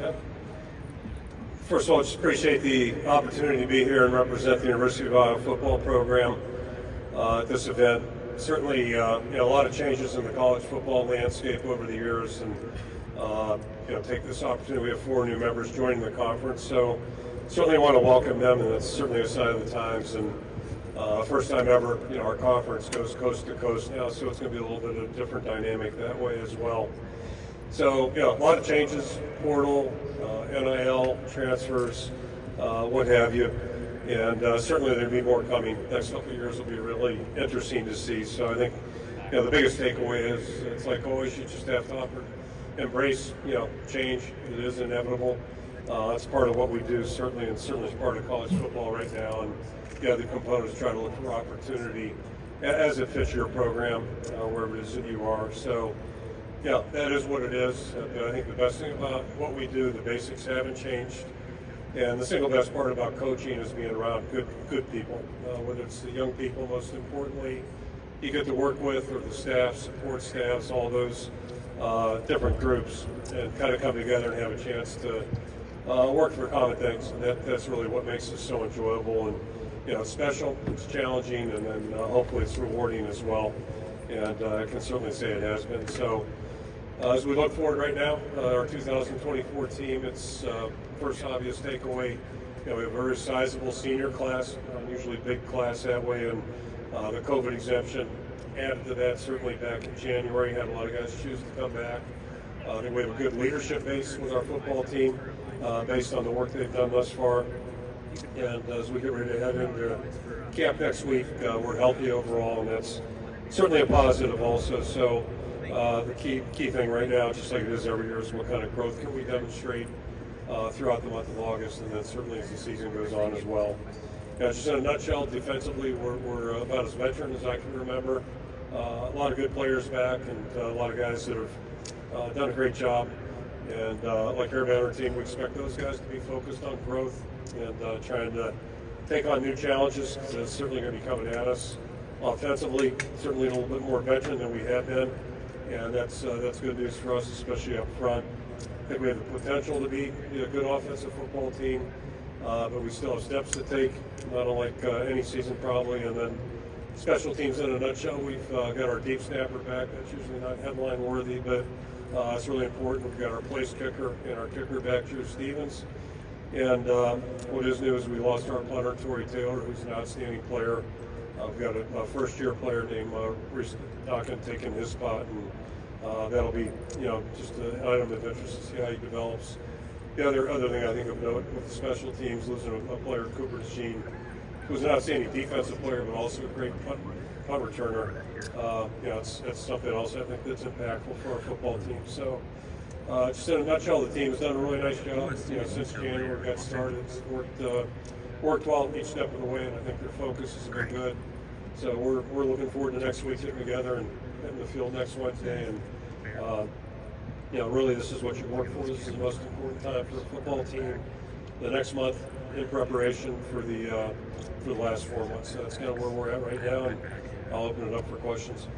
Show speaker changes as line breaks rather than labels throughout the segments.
Okay. First of all, just appreciate the opportunity to be here and represent the University of Iowa football program at this event. Certainly, a lot of changes in the college football landscape over the years, and take this opportunity. We have 4 new members joining the conference, so certainly want to welcome them, and it's certainly a sign of the times. And first time ever, our conference goes coast to coast now, so it's going to be a little bit of a different dynamic that way as well. So, a lot of changes, portal, NIL, transfers, what have you. And certainly there'll be more coming. Next couple of years will be really interesting to see. So I think, the biggest takeaway is it's like always, you just have to embrace, change. It is inevitable. That's part of what we do, certainly, and certainly is part of college football right now. And the other components try to look for opportunity as it fits your program, wherever it is that you are. So, that is what it is. I think the best thing about what we do, the basics haven't changed. And the single best part about coaching is being around good people, whether it's the young people, most importantly, you get to work with, or the staff, support staffs, all those different groups, and kind of come together and have a chance to work for common things. And that's really what makes this so enjoyable. And, it's special, it's challenging, and then hopefully it's rewarding as well. And I can certainly say it has been. So as we look forward right now, our 2024 team, it's first obvious takeaway, we have a very sizable senior class, usually big class that way, and the COVID exemption added to that certainly back in January, had a lot of guys choose to come back. I think we have a good leadership base with our football team based on the work they've done thus far. And as we get ready to head into camp next week, we're healthy overall, and that's certainly a positive also. So the key thing right now, just like it is every year, is what kind of growth can we demonstrate throughout the month of August, and then certainly as the season goes on as well. Just in a nutshell, defensively, we're about as veteran as I can remember. A lot of good players back, and a lot of guys that have done a great job. And like every other team, we expect those guys to be focused on growth and trying to take on new challenges, because it's certainly going to be coming at us. Offensively, certainly a little bit more veteran than we have been, and that's good news for us, especially up front. I think we have the potential to be a good offensive football team, but we still have steps to take, not unlike any season probably. And then special teams in a nutshell, we've got our deep snapper back. That's usually not headline worthy, but it's really important. We've got our place kicker and our kicker back, Drew Stevens. And what is new is we lost our punter, Torrey Taylor, who's an outstanding player. We've got a first-year player named Reese Dockin taking his spot, and that'll be, just an item of interest to see how he develops. The other thing I think of note with the special teams, losing a player, Cooper Jean, who's an outstanding defensive player, but also a great punt returner. It's something else I think that's impactful for our football team. So, just in a nutshell, the team has done a really nice job. Since January got started, it's worked well each step of the way, and I think their focus has been good. So we're looking forward to next week getting together and hitting the field next Wednesday. And really, this is what you work for. This is the most important time for the football team. The next month in preparation for the last 4 months. So that's kind of where we're at right now, and I'll open it up for questions.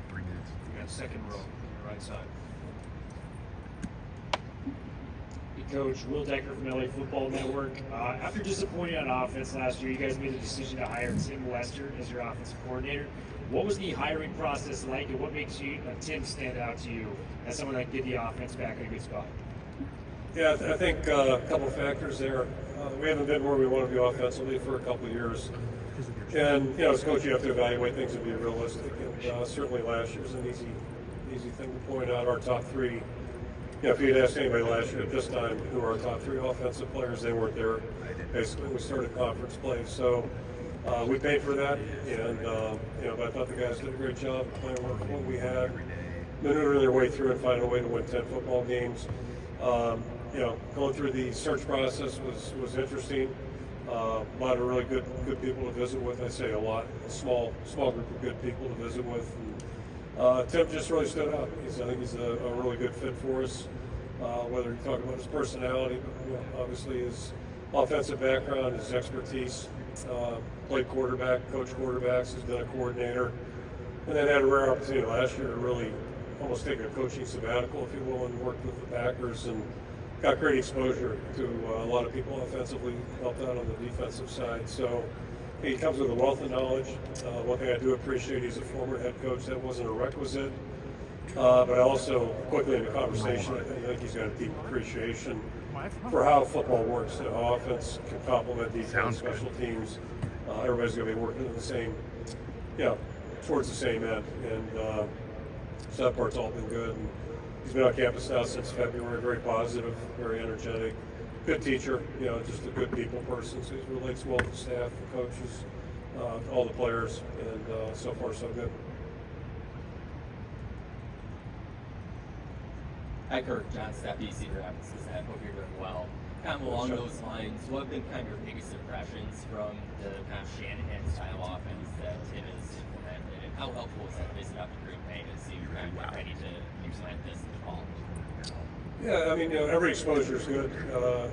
You got second row on the right side. Coach Will Decker from LA Football Network. After disappointing on offense last year, you guys made the decision to hire Tim Lester as your offensive coordinator. What was the hiring process like, and what makes Tim stand out to you as someone that can get the offense back in a good spot?
Yeah, I think a couple of factors there. We haven't been where we want to be offensively for a couple of years. And, as coach, you have to evaluate things and be realistic. And certainly last year was an easy thing to point out. Our top 3, if you'd asked anybody last year at this time who are our top 3 offensive players, they weren't there. Basically, we started conference play. So we paid for that. And, but I thought the guys did a great job of playing what we had, maneuvering their way through and finding a way to win 10 football games. Going through the search process was interesting. A lot of really good people to visit with. I say a lot, a small group of good people to visit with. And, Tim just really stood out. I think he's a really good fit for us. Whether you talk about his personality, but obviously his offensive background, his expertise. Played quarterback, coached quarterbacks, has been a coordinator, and then had a rare opportunity last year to really almost take a coaching sabbatical, if you will, and worked with the Packers and got great exposure to a lot of people offensively, helped out on the defensive side. So he comes with a wealth of knowledge. One thing I do appreciate, he's a former head coach. That wasn't a requisite. But I also, quickly in the conversation, I think he's got a deep appreciation for how football works, and how offense can complement defense, special teams. Everybody's going to be working in the same, towards the same end. And so that part's all been good. And he's been on campus now since February, very positive, very energetic, good teacher, just a good people person. So he relates well to the staff, the coaches, all the players, and so far so good.
Hi, Kirk. John Steffi, Cedar Rapids. I hope you're doing well. Kind of along those lines, what have been kind of your biggest impressions from the kind of Shanahan style offense that Tim has implemented, and how helpful is that visit up to Green Bay to see you're kind of ready to implement this in the fall?
Yeah, I mean, every exposure is good,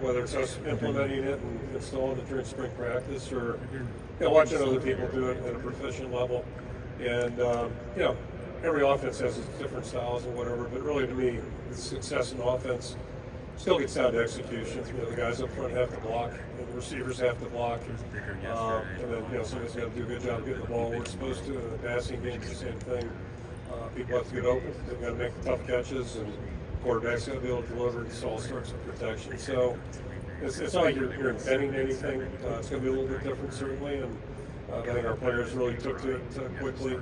whether it's us implementing it and installing it during spring practice, or watching other people do it at a proficient level. And every offense has its different styles and whatever, but really to me, the success in offense still gets down to execution. The guys up front have to block, and the receivers have to block, and then somebody's got to do a good job getting the ball where it's supposed to. And the passing game is the same thing. People have to get open. They've got to make the tough catches, and quarterback's got to be able to deliver. It all starts with protection. So it's not like you're inventing anything. It's going to be a little bit different, certainly, and I think our players really took to it quickly.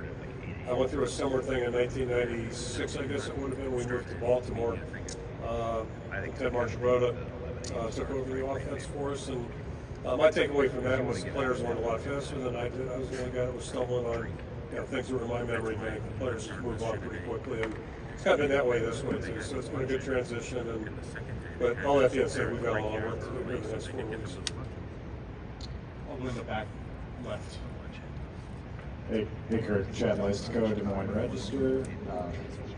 I went through a similar thing in 1996, I guess it would have been. We moved to Baltimore. Ted Marchibroda took over the offense for us, and my takeaway from that was the players learned a lot faster than I did. I was the only guy that was stumbling on things that were in my memory bank. The players just moved on pretty quickly, and it's kind of been that way this way too. So it's been a good transition, but all that being said, we've got a lot of work to do in the next 4 weeks.
I'll move it back left.
Hey Kirk, Chad Leistiko, Des Moines Register.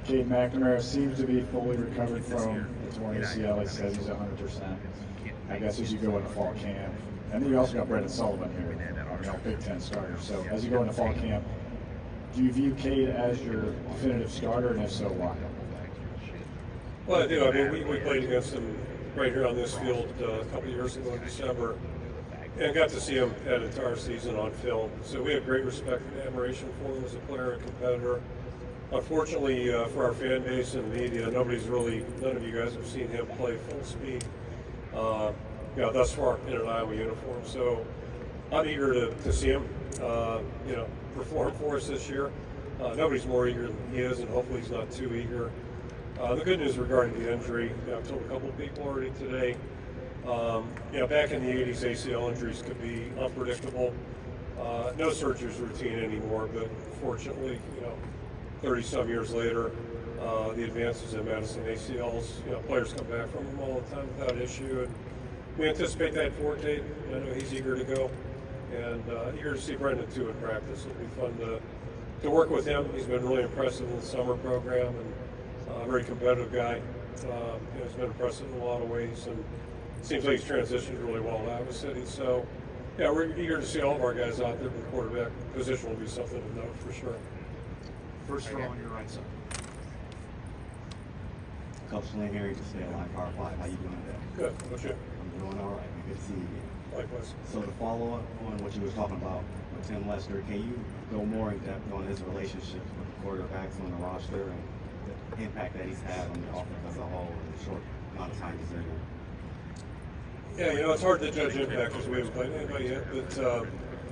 Cade McNamara seems to be fully recovered from the torn ACL. He says he's 100%. I guess as you go into fall camp, and then you also got Brendan Sullivan here, Big Ten starter. So as you go into fall camp, do you view Cade as your definitive starter, and if so, why?
Well, I do. I mean, we played against him right here on this field a couple of years ago in December, and got to see him that entire season on film. So we have great respect and admiration for him as a player and competitor. Unfortunately, for our fan base and media, none of you guys have seen him play full speed, thus far in an Iowa uniform. So I'm eager to see him, perform for us this year. Nobody's more eager than he is, and hopefully he's not too eager. The good news regarding the injury, I've told a couple of people already today, back in the 80s, ACL injuries could be unpredictable. No surgery is routine anymore, but fortunately, 30-some years later, the advances in medicine, ACLs, players come back from them all the time without issue. And we anticipate that for Cade. I know he's eager to go, and eager to see Brendan too in practice. It'll be fun to work with him. He's been really impressive in the summer program, and a very competitive guy. He's been impressive in a lot of ways, and it seems like he's transitioned really well to Iowa City. So, we're eager to see all of our guys out there, but the quarterback position will be something to note for sure.
First row on your right side.
Coach Lane here, just stay alive, Power 5. How you doing today?
Good. How about you?
I'm doing all right. Good to see you again.
Likewise.
So to follow up on what you were talking about with Tim Lester, can you go more in depth on his relationship with the quarterbacks on the roster and the impact that he's had on the offense as a whole in the short amount of time he's in there?
Yeah, it's hard to judge impact because we haven't played anybody yet, but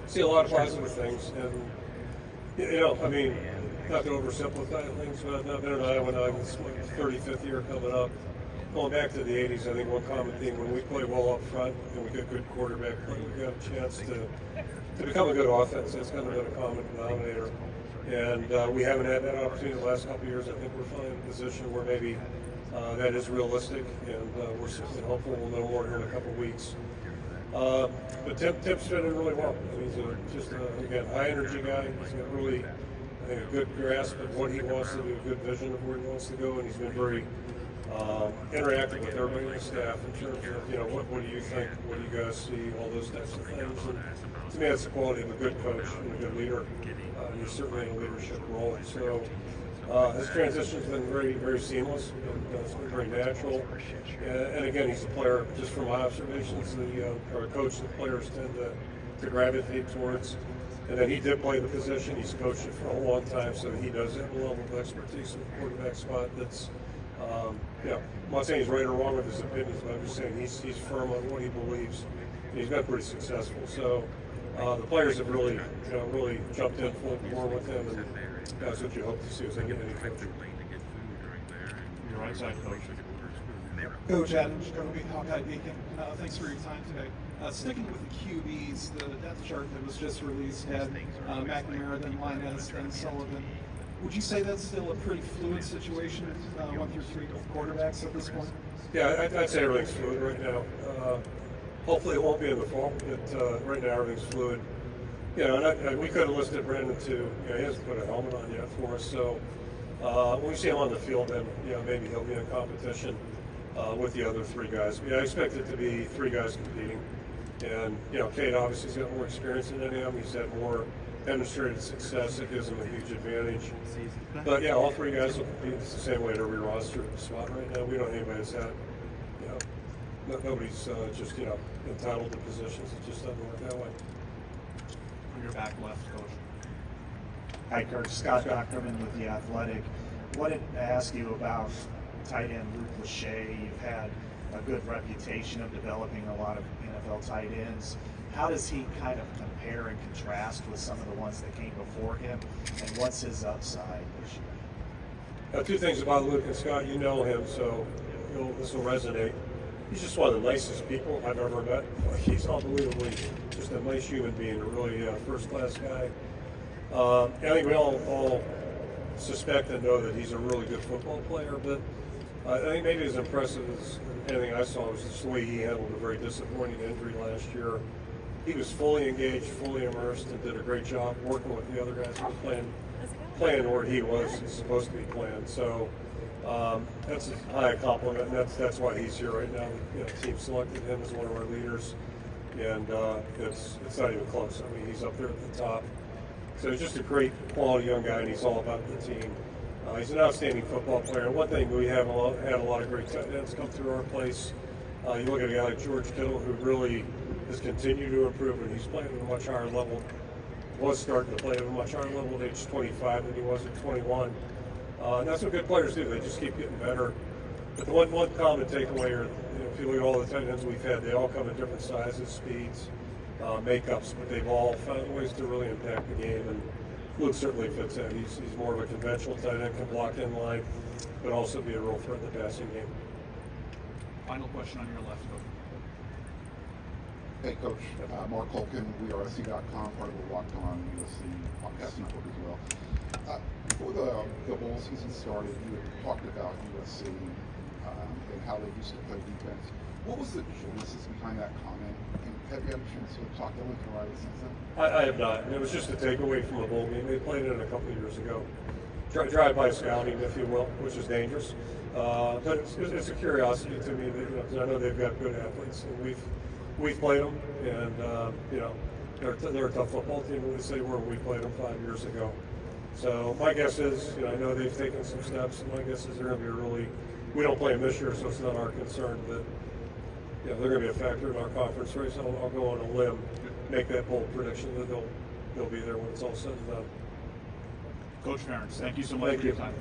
see a lot of positive things. And, not to oversimplify things, but I've been in Iowa now, it's my 35th year coming up. Going back to the 80s, I think one common theme, when we play well up front and we get good quarterback play, we got a chance to become a good offense. That's kind of been a common denominator. And we haven't had that opportunity the last couple of years. I think we're finally in a position where maybe that is realistic, and we're certainly hopeful we'll know more here in a couple of weeks. But Tim's fitting really well. He's again, high energy guy. He's got really, I think, a good grasp of what he wants to do, a good vision of where he wants to go, and he's been very interactive with everybody on the staff in terms of, what do you think, what do you guys see, all those types of things. And to me, that's the quality of a good coach and a good leader. He's certainly in a leadership role. So His transition's been very, very seamless. It's been very natural. And again, he's a player, just from my observations, or a coach that players tend to gravitate towards. And then he did play the position. He's coached it for a long time, so he does have a level of expertise in the quarterback spot that's, I'm not saying he's right or wrong with his opinions, but I'm just saying he's firm on what he believes. And he's been pretty successful. So the players have really jumped in full bore with him, and that's what you hope to see as they get any coaching.
Your right side, Coach.
Coach Adam Jacoby, Hawkeye Beacon. Thanks for your time today. Sticking with the QBs, the depth chart that was just released had McNamara, then Linus, then Sullivan. Would you say that's still a pretty fluid situation, 1 through 3 quarterbacks at this point?
Yeah, I'd say everything's fluid right now. Hopefully it won't be in the fall, but right now everything's fluid. And we could have listed Brandon too. He hasn't put a helmet on yet for us, so when we see him on the field, then maybe he'll be in competition with the other 3 guys. But, I expect it to be 3 guys competing. And Cade obviously has got more experience than any of them. He's had more demonstrated success. It gives him a huge advantage. But all 3 guys will compete. It's the same way at every roster spot right now. We don't have anybody that's had, nobody's just entitled to positions. It just doesn't work that way.
On your back left, Coach.
Hi, Kirk. Scott Dockerman with The Athletic. Wanted to ask you about tight end Luke Lachey. You've had a good reputation of developing a lot of NFL tight ends. How does he kind of compare and contrast with some of the ones that came before him, and what's his upside this year?
2 things about Luke and Scott. You know him, so this will resonate. He's just one of the nicest people I've ever met. He's unbelievably just a nice human being, a really first-class guy. I think we all suspect and know that he's a really good football player, but I think maybe as impressive as anything I saw was just the way he handled a very disappointing injury last year. He was fully engaged, fully immersed, and did a great job working with the other guys who were playing where he was supposed to be playing. So that's a high compliment, and that's why he's here right now. The team selected him as one of our leaders, and it's not even close. I mean, he's up there at the top. So he's just a great quality young guy, and he's all about the team. He's an outstanding football player. And one thing, we have had a lot of great tight ends come through our place. You look at a guy like George Kittle, who really has continued to improve, and he's playing at a much higher level. Was starting to play at a much higher level at age 25 than he was at 21. And that's what good players do. They just keep getting better. But the one common takeaway, if you look at all the tight ends we've had, they all come in different sizes, speeds, makeups, but they've all found ways to really impact the game. And Luke certainly fits in. He's more of a conventional tight end, can block in line, but also be a real threat in the passing game.
Final question on your left, Coach.
Hey, Coach. Mark Holkin, WeAreSC.com, part of the Locked On USC podcast network as well. Before the bowl season started, you had talked about USC and how they used to play defense. What was the genesis behind that comment? And have you had a chance to talk to Lincoln Riley since then?
I have not. It was just a takeaway from a bowl game. They played it a couple of years ago. Drive-by scouting, if you will, which is dangerous. But it's a curiosity to me that, because I know they've got good athletes, and we've played them, and they're a tough football team. At least they were when we played them 5 years ago. So my guess is, I know they've taken some steps, and my guess is they're going to be we don't play them this year, so it's not our concern, but they're going to be a factor in our conference race. I'll go on a limb, make that bold prediction that they'll be there when it's all said and done.
Coach Ferentz, thank you so much for your time.